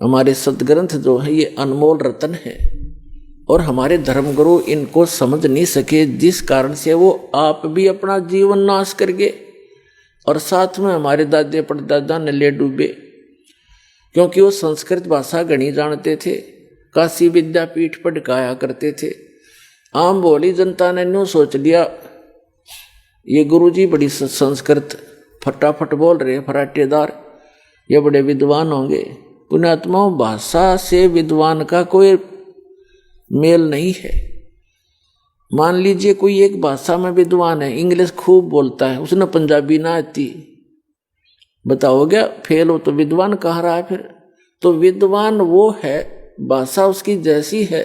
हमारे सदग्रंथ जो है ये अनमोल रत्न है, और हमारे धर्मगुरु इनको समझ नहीं सके, जिस कारण से वो आप भी अपना जीवन नाश कर गए और साथ में हमारे दादे परदादा नले डूबे, क्योंकि वो संस्कृत भाषा गणी जानते थे, काशी विद्यापीठ पढ़ाया करते थे। आम भोली जनता ने न्यू सोच लिया ये गुरुजी बड़ी संस्कृत फटाफट बोल रहे, फराटेदार, ये बड़े विद्वान होंगे। पुण्यात्माओं, भाषा से विद्वान का कोई मेल नहीं है। मान लीजिए कोई एक भाषा में विद्वान है, इंग्लिश खूब बोलता है, उसने पंजाबी ना आती, बताओ क्या फेल हो, तो विद्वान कहाँ रहा है फिर? तो विद्वान वो है, भाषा उसकी जैसी है,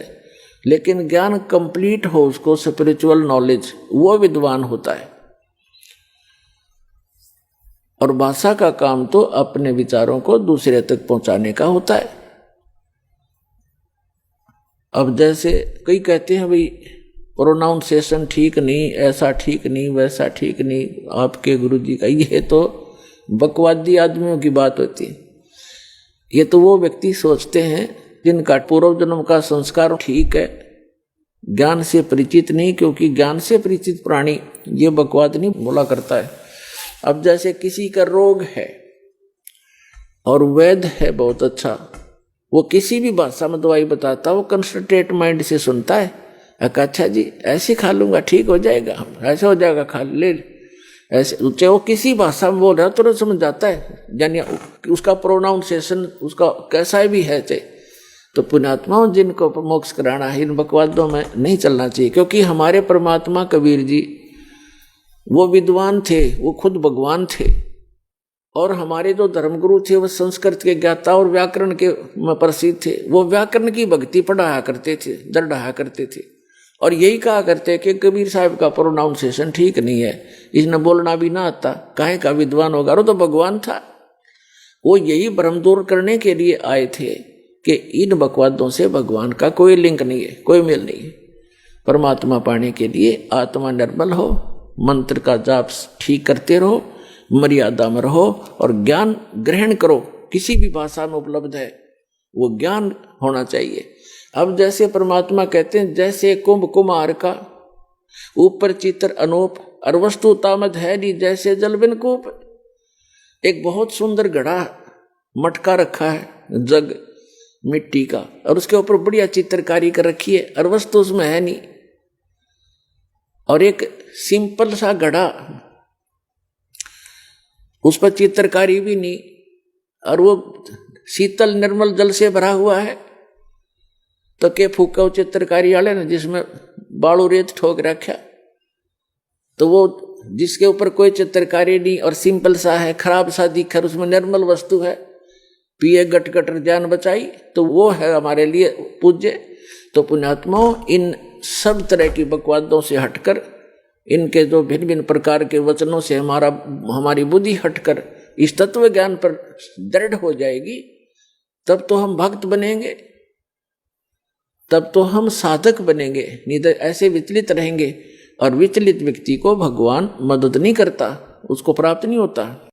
लेकिन ज्ञान कंप्लीट हो उसको, स्पिरिचुअल नॉलेज, वो विद्वान होता है। और भाषा का काम तो अपने विचारों को दूसरे तक पहुंचाने का होता है। अब जैसे कई कहते हैं भाई प्रोनाउंसिएशन ठीक नहीं, ऐसा ठीक नहीं, वैसा ठीक नहीं आपके गुरुजी का, ये तो बकवादी आदमियों की बात होती है। ये तो वो व्यक्ति सोचते हैं जिनका पूर्व जन्म का संस्कार ठीक है, ज्ञान से परिचित नहीं, क्योंकि ज्ञान से परिचित प्राणी ये बकवाद नहीं बोला करता है। अब जैसे किसी का रोग है और वैद्य है बहुत अच्छा, वो किसी भी भाषा में दवाई बताता, वो कंसंट्रेट माइंड से सुनता है, अच्छा जी ऐसे खा लूंगा ठीक हो जाएगा, ऐसे हो जाएगा, खा ले, ऐसे, चाहे वो किसी भाषा में बोल रहा है तो समझ जाता है, यानी उसका प्रोनाउंसिएशन उसका कैसा भी है चाहे। तो पुण्यात्माओं, जिनको मोक्ष कराना है, इन बकवादों में नहीं चलना चाहिए, क्योंकि हमारे परमात्मा कबीर जी वो विद्वान थे, वो खुद भगवान थे, और हमारे जो धर्मगुरु थे वो संस्कृत के ज्ञाता और व्याकरण के में प्रसिद्ध थे। वो व्याकरण की भक्ति पढ़ाया करते थे, दर्ड़ाया करते थे, और यही कहा करते कि कबीर साहब का प्रोनाउंसिएशन ठीक नहीं है, इसने बोलना भी ना आता, काहे का विद्वान होगा, वो तो भगवान था। वो यही भ्रम दूर करने के लिए आए थे कि इन बकवादों से भगवान का कोई लिंक नहीं है, कोई मेल नहीं है। परमात्मा पाने के लिए आत्मा निर्मल हो, मंत्र का जाप ठीक करते रहो, मर्यादा में रहो, और ज्ञान ग्रहण करो, किसी भी भाषा में उपलब्ध है वो ज्ञान होना चाहिए। अब जैसे परमात्मा कहते हैं, जैसे कुंभ कुमार का ऊपर चित्र अनूप, और वस्तु तामद है नहीं जैसे जल बिन कूप। एक बहुत सुंदर घड़ा मटका रखा है जग मिट्टी का, और उसके ऊपर बढ़िया चित्रकारी कर रखी है, और वस्तु उसमें है नहीं। और एक सिंपल सा घड़ा, उस पर चित्रकारी भी नहीं, और वो शीतल निर्मल जल से भरा हुआ है, तो के फूका चित्रकारी वाले ने जिसमें बालू रेत ठोक रखा, तो वो जिसके ऊपर कोई चित्रकारी नहीं और सिंपल सा है, खराब सा दिख, उसमें निर्मल वस्तु है, पिए गट गट जान बचाई, तो वो है हमारे लिए पूज्य। तो पुण्यात्माओं, इन सब तरह की बकवादों से हटकर, इनके जो भिन्न भिन्न प्रकार के वचनों से हमारी बुद्धि हटकर इस तत्व ज्ञान पर दृढ़ हो जाएगी, तब तो हम भक्त बनेंगे, तब तो हम साधक बनेंगे। नहीं तो ऐसे विचलित रहेंगे, और विचलित व्यक्ति को भगवान मदद नहीं करता, उसको प्राप्त नहीं होता।